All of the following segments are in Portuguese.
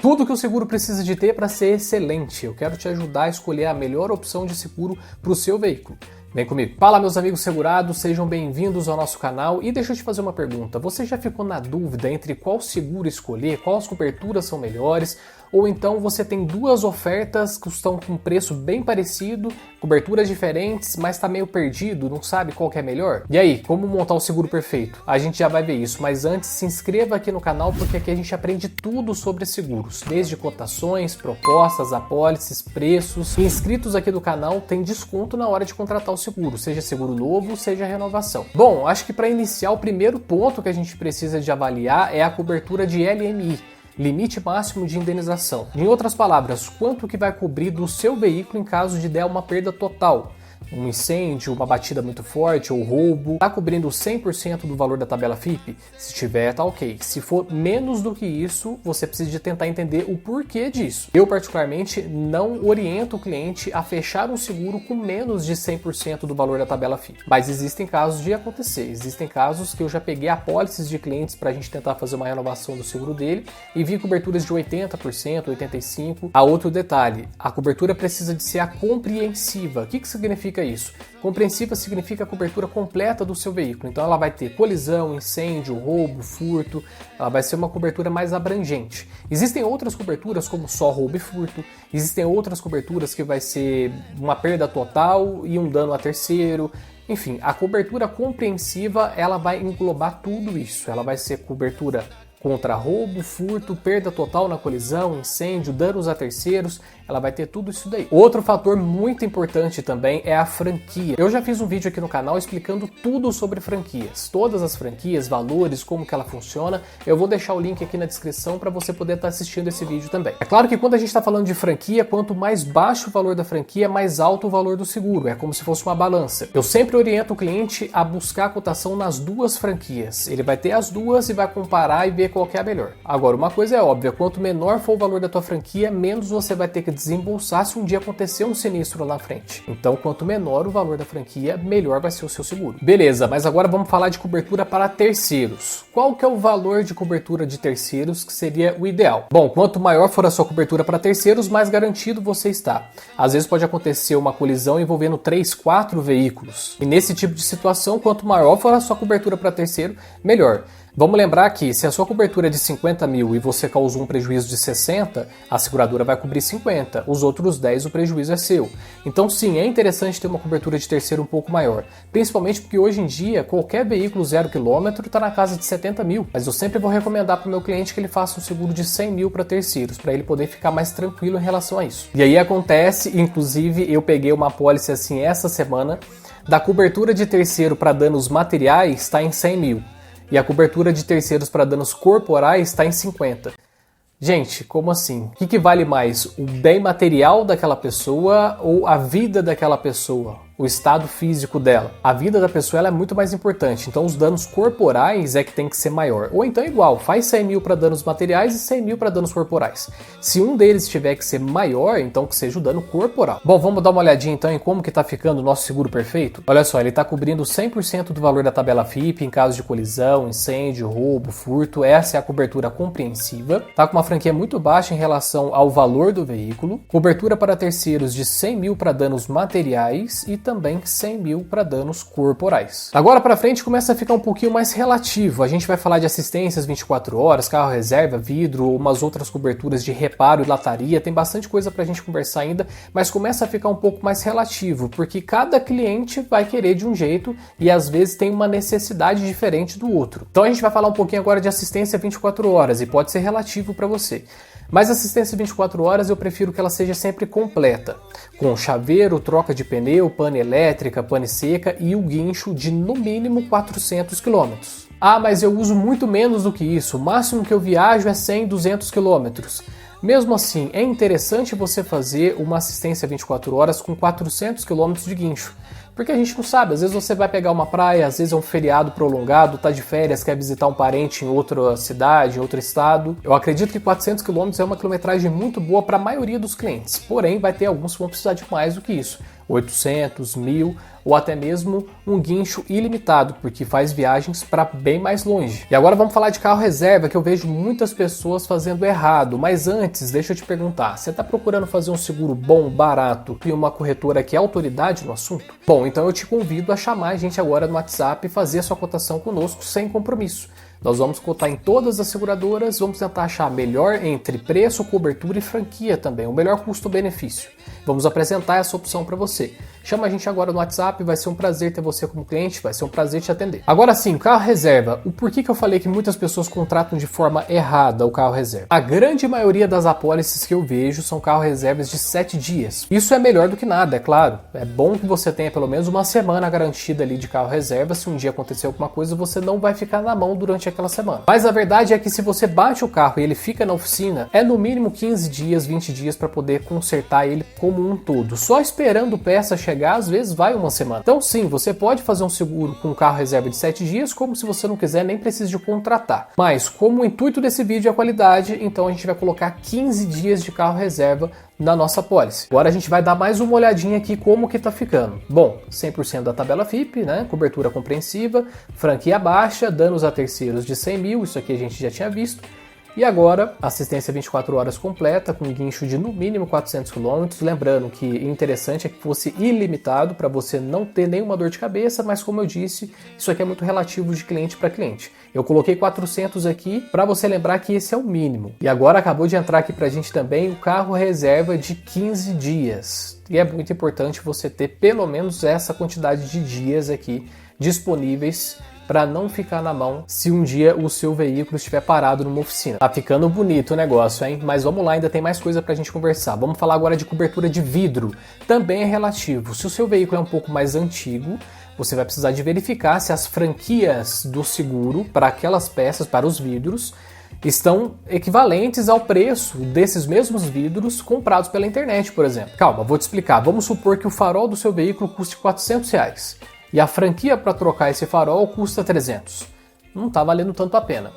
Tudo que o seguro precisa de ter para ser excelente. Eu quero te ajudar a escolher a melhor opção de seguro para o seu veículo. Vem comigo. Fala, meus amigos segurados, sejam bem-vindos ao nosso canal. E deixa eu te fazer uma pergunta. Você já ficou na dúvida entre qual seguro escolher, quais coberturas são melhores? Ou então você tem duas ofertas que estão com um preço bem parecido, coberturas diferentes, mas está meio perdido, não sabe qual que é melhor? E aí, como montar o seguro perfeito? A gente já vai ver isso, mas antes se inscreva aqui no canal porque aqui a gente aprende tudo sobre seguros, desde cotações, propostas, apólices, preços. E inscritos aqui do canal tem desconto na hora de contratar o seguro, seja seguro novo, seja renovação. Bom, acho que para iniciar o primeiro ponto que a gente precisa de avaliar é a cobertura de LMI. Limite máximo de indenização. Em outras palavras, quanto que vai cobrir do seu veículo em caso de der uma perda total? Um incêndio, uma batida muito forte ou roubo. Está cobrindo 100% do valor da tabela FIPE? Se tiver, tá ok. Se for menos do que isso, você precisa de tentar entender o porquê disso. Eu, particularmente, não oriento o cliente a fechar um seguro com menos de 100% do valor da tabela FIPE. Mas existem casos de acontecer. Existem casos que eu já peguei apólices de clientes para a gente tentar fazer uma renovação do seguro dele e vi coberturas de 80%, 85%. A outro detalhe, a cobertura precisa de ser a compreensiva. O que significa isso? Compreensiva significa a cobertura completa do seu veículo. Então ela vai ter colisão, incêndio, roubo, furto, ela vai ser uma cobertura mais abrangente. Existem outras coberturas como só roubo e furto, existem outras coberturas que vai ser uma perda total e um dano a terceiro. Enfim, a cobertura compreensiva ela vai englobar tudo isso. Ela vai ser cobertura contra roubo, furto, perda total na colisão, incêndio, danos a terceiros, ela vai ter tudo isso daí. Outro fator muito importante também é a franquia. Eu já fiz um vídeo aqui no canal explicando tudo sobre franquias, todas as franquias, valores, como que ela funciona. Eu vou deixar o link aqui na descrição para você poder estar assistindo esse vídeo também. É claro que quando a gente está falando de franquia, quanto mais baixo o valor da franquia, mais alto o valor do seguro. É como se fosse uma balança. Eu sempre oriento o cliente a buscar a cotação nas duas franquias. Ele vai ter as duas e vai comparar e ver qual que é a melhor. Agora, uma coisa é óbvia, quanto menor for o valor da tua franquia, menos você vai ter que desembolsar se um dia acontecer um sinistro lá na frente. Então, quanto menor o valor da franquia, melhor vai ser o seu seguro. Beleza, mas agora vamos falar de cobertura para terceiros. Qual que é o valor de cobertura de terceiros que seria o ideal? Bom, quanto maior for a sua cobertura para terceiros, mais garantido você está. Às vezes pode acontecer uma colisão envolvendo 3, 4 veículos. E nesse tipo de situação, quanto maior for a sua cobertura para terceiro, melhor. Vamos lembrar que se a sua cobertura é de 50 mil e você causou um prejuízo de 60, a seguradora vai cobrir 50, os outros 10 o prejuízo é seu. Então sim, é interessante ter uma cobertura de terceiro um pouco maior, principalmente porque hoje em dia qualquer veículo 0 km está na casa de 70 mil, mas eu sempre vou recomendar para o meu cliente que ele faça um seguro de 100 mil para terceiros, para ele poder ficar mais tranquilo em relação a isso. E aí acontece, inclusive eu peguei uma apólice assim essa semana, da cobertura de terceiro para danos materiais está em 100 mil. E a cobertura de terceiros para danos corporais está em 50. Gente, como assim? O que vale mais? O bem material daquela pessoa ou a vida daquela pessoa? O estado físico dela. A vida da pessoa ela é muito mais importante, então os danos corporais é que tem que ser maior. Ou então igual, faz 100 mil para danos materiais e 100 mil para danos corporais. Se um deles tiver que ser maior, então que seja o dano corporal. Bom, vamos dar uma olhadinha então em como que está ficando o nosso seguro perfeito? Olha só, ele está cobrindo 100% do valor da tabela FIPE em caso de colisão, incêndio, roubo, furto. Essa é a cobertura compreensiva. Está com uma franquia muito baixa em relação ao valor do veículo. Cobertura para terceiros de 100 mil para danos materiais e também 100 mil para danos corporais. Agora para frente começa a ficar um pouquinho mais relativo. A gente vai falar de assistências 24 horas, carro reserva, vidro, umas outras coberturas de reparo e lataria. Tem bastante coisa para a gente conversar ainda, mas começa a ficar um pouco mais relativo, porque cada cliente vai querer de um jeito e às vezes tem uma necessidade diferente do outro. Então a gente vai falar um pouquinho agora de assistência 24 horas e pode ser relativo para você. Mas assistência 24 horas eu prefiro que ela seja sempre completa, com chaveiro, troca de pneu, pane elétrica, pane seca e o guincho de no mínimo 400 km. Ah, mas eu uso muito menos do que isso, o máximo que eu viajo é 100, 200 km. Mesmo assim, é interessante você fazer uma assistência 24 horas com 400 km de guincho. Porque a gente não sabe, às vezes você vai pegar uma praia, às vezes é um feriado prolongado, tá de férias, quer visitar um parente em outra cidade, em outro estado. Eu acredito que 400 km é uma quilometragem muito boa para a maioria dos clientes, porém vai ter alguns que vão precisar de mais do que isso. 800, 1.000 ou até mesmo um guincho ilimitado, porque faz viagens para bem mais longe. E agora vamos falar de carro reserva, que eu vejo muitas pessoas fazendo errado. Mas antes, deixa eu te perguntar, você está procurando fazer um seguro bom, barato e uma corretora que é autoridade no assunto? Bom, então eu te convido a chamar a gente agora no WhatsApp e fazer a sua cotação conosco sem compromisso. Nós vamos cotar em todas as seguradoras, vamos tentar achar a melhor entre preço, cobertura e franquia também, o melhor custo-benefício. Vamos apresentar essa opção para você. Chama a gente agora no WhatsApp, vai ser um prazer ter você como cliente, vai ser um prazer te atender. Agora sim, carro reserva. O porquê que eu falei que muitas pessoas contratam de forma errada o carro reserva? A grande maioria das apólices que eu vejo são carro reservas de 7 dias. Isso é melhor do que nada, é claro. É bom que você tenha pelo menos uma semana garantida ali de carro reserva. Se um dia acontecer alguma coisa, você não vai ficar na mão durante aquela semana. Mas a verdade é que se você bate o carro e ele fica na oficina, é no mínimo 15 dias, 20 dias para poder consertar ele como um todo. Só esperando peça chegar, às vezes vai uma semana. Então sim, você pode fazer um seguro com um carro reserva de 7 dias, como se você não quiser, nem precisa de contratar. Mas como o intuito desse vídeo é a qualidade, então a gente vai colocar 15 dias de carro reserva na nossa pólice. Agora a gente vai dar mais uma olhadinha aqui como que tá ficando. Bom, 100% da tabela FIP, né? Cobertura compreensiva, franquia baixa, danos a terceiros de 100 mil, isso aqui a gente já tinha visto. E agora, assistência 24 horas completa, com guincho de no mínimo 400 km. Lembrando que o interessante é que fosse ilimitado para você não ter nenhuma dor de cabeça, mas como eu disse, isso aqui é muito relativo de cliente para cliente. Eu coloquei 400 aqui para você lembrar que esse é o mínimo. E agora acabou de entrar aqui para a gente também o carro reserva de 15 dias. E é muito importante você ter pelo menos essa quantidade de dias aqui disponíveis para não ficar na mão se um dia o seu veículo estiver parado numa oficina. Tá ficando bonito o negócio, hein? Mas vamos lá, ainda tem mais coisa pra gente conversar. Vamos falar agora de cobertura de vidro. Também é relativo. Se o seu veículo é um pouco mais antigo, você vai precisar de verificar se as franquias do seguro para aquelas peças, para os vidros, estão equivalentes ao preço desses mesmos vidros comprados pela internet, por exemplo. Calma, vou te explicar. Vamos supor que o farol do seu veículo custe R$400. E a franquia para trocar esse farol custa 300. Não está valendo tanto a pena.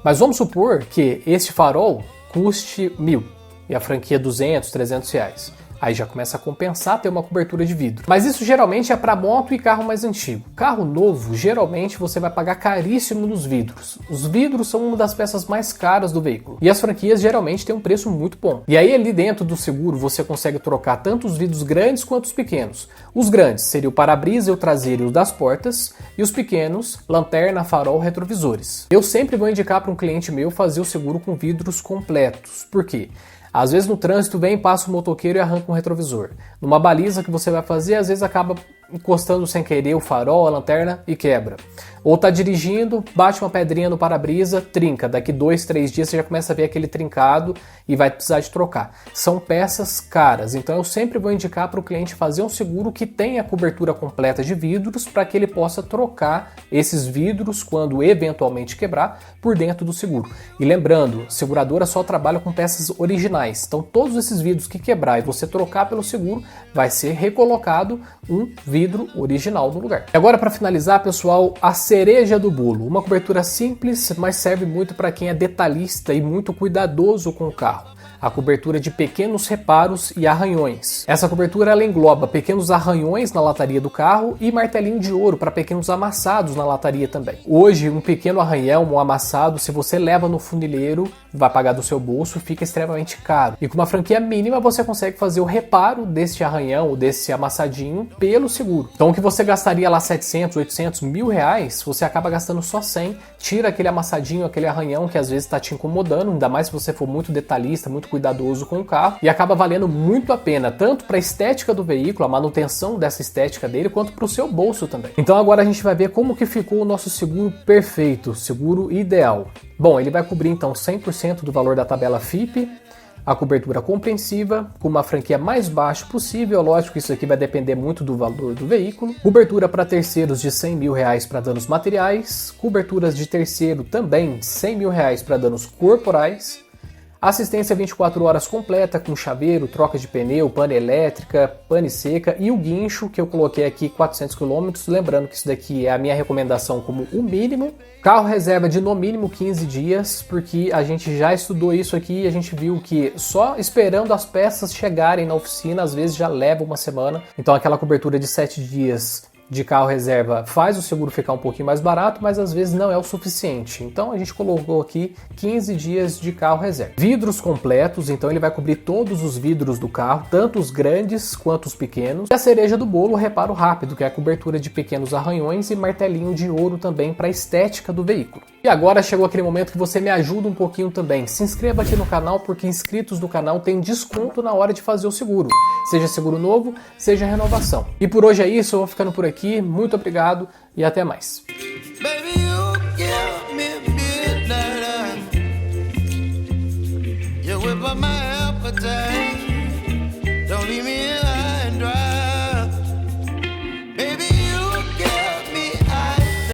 Mas vamos supor que esse farol custe 1.000 e a franquia 200, 300 reais. Aí já começa a compensar ter uma cobertura de vidro. Mas isso geralmente é para moto e carro mais antigo. Carro novo, geralmente você vai pagar caríssimo nos vidros. Os vidros são uma das peças mais caras do veículo. E as franquias geralmente têm um preço muito bom. E aí ali dentro do seguro você consegue trocar tanto os vidros grandes quanto os pequenos. Os grandes seriam o para-brisa e o traseiro e o das portas. E os pequenos, lanterna, farol, retrovisores. Eu sempre vou indicar para um cliente meu fazer o seguro com vidros completos. Por quê? Às vezes no trânsito vem, passa o motoqueiro e arranca um retrovisor. Numa baliza que você vai fazer, às vezes acaba encostando sem querer o farol, a lanterna e quebra. Ou tá dirigindo, bate uma pedrinha no para-brisa, trinca. Daqui 2, 3 dias você já começa a ver aquele trincado e vai precisar de trocar. São peças caras, então eu sempre vou indicar para o cliente fazer um seguro que tenha cobertura completa de vidros para que ele possa trocar esses vidros quando eventualmente quebrar por dentro do seguro. E lembrando, seguradora só trabalha com peças originais, então todos esses vidros que quebrar e você trocar pelo seguro, vai ser recolocado um vidro original no lugar. E agora, para finalizar, pessoal, a cereja do bolo. Uma cobertura simples, mas serve muito para quem é detalhista e muito cuidadoso com o carro. A cobertura de pequenos reparos e arranhões. Essa cobertura ela engloba pequenos arranhões na lataria do carro e martelinho de ouro para pequenos amassados na lataria também. Hoje, um pequeno arranhão, um amassado, se você leva no funileiro, vai pagar do seu bolso, fica extremamente caro. E com uma franquia mínima, você consegue fazer o reparo desse arranhão ou desse amassadinho pelo seguro. Então, o que você gastaria lá 700, 800, R$1.000, você acaba gastando só 100, tira aquele amassadinho, aquele arranhão que às vezes está te incomodando, ainda mais se você for muito detalhista, muito cuidadoso com o carro, e acaba valendo muito a pena, tanto para a estética do veículo, a manutenção dessa estética dele, quanto para o seu bolso também. Então agora a gente vai ver como que ficou o nosso seguro perfeito, seguro ideal. Bom, ele vai cobrir então 100% do valor da tabela FIP, a cobertura compreensiva, com uma franquia mais baixa possível, lógico que isso aqui vai depender muito do valor do veículo, cobertura para terceiros de R$100 mil para danos materiais, coberturas de terceiro também R$100 mil para danos corporais, Assistência 24 horas completa com chaveiro, troca de pneu, pane elétrica, pane seca e o guincho que eu coloquei aqui 400 km, lembrando que isso daqui é a minha recomendação como o mínimo. Carro reserva de no mínimo 15 dias, porque a gente já estudou isso aqui e a gente viu que só esperando as peças chegarem na oficina às vezes já leva uma semana. Então aquela cobertura de 7 dias de carro reserva faz o seguro ficar um pouquinho mais barato, mas às vezes não é o suficiente. Então a gente colocou aqui 15 dias de carro reserva. Vidros completos, então ele vai cobrir todos os vidros do carro, tanto os grandes quanto os pequenos. E a cereja do bolo, reparo rápido, que é a cobertura de pequenos arranhões e martelinho de ouro também para a estética do veículo. E agora chegou aquele momento que você me ajuda um pouquinho também. Se inscreva aqui no canal, porque inscritos do canal têm desconto na hora de fazer o seguro. Seja seguro novo, seja renovação. E por hoje é isso, eu vou ficando por aqui. Muito obrigado e até mais. Baby, you give me midnight. You whip up my appetite.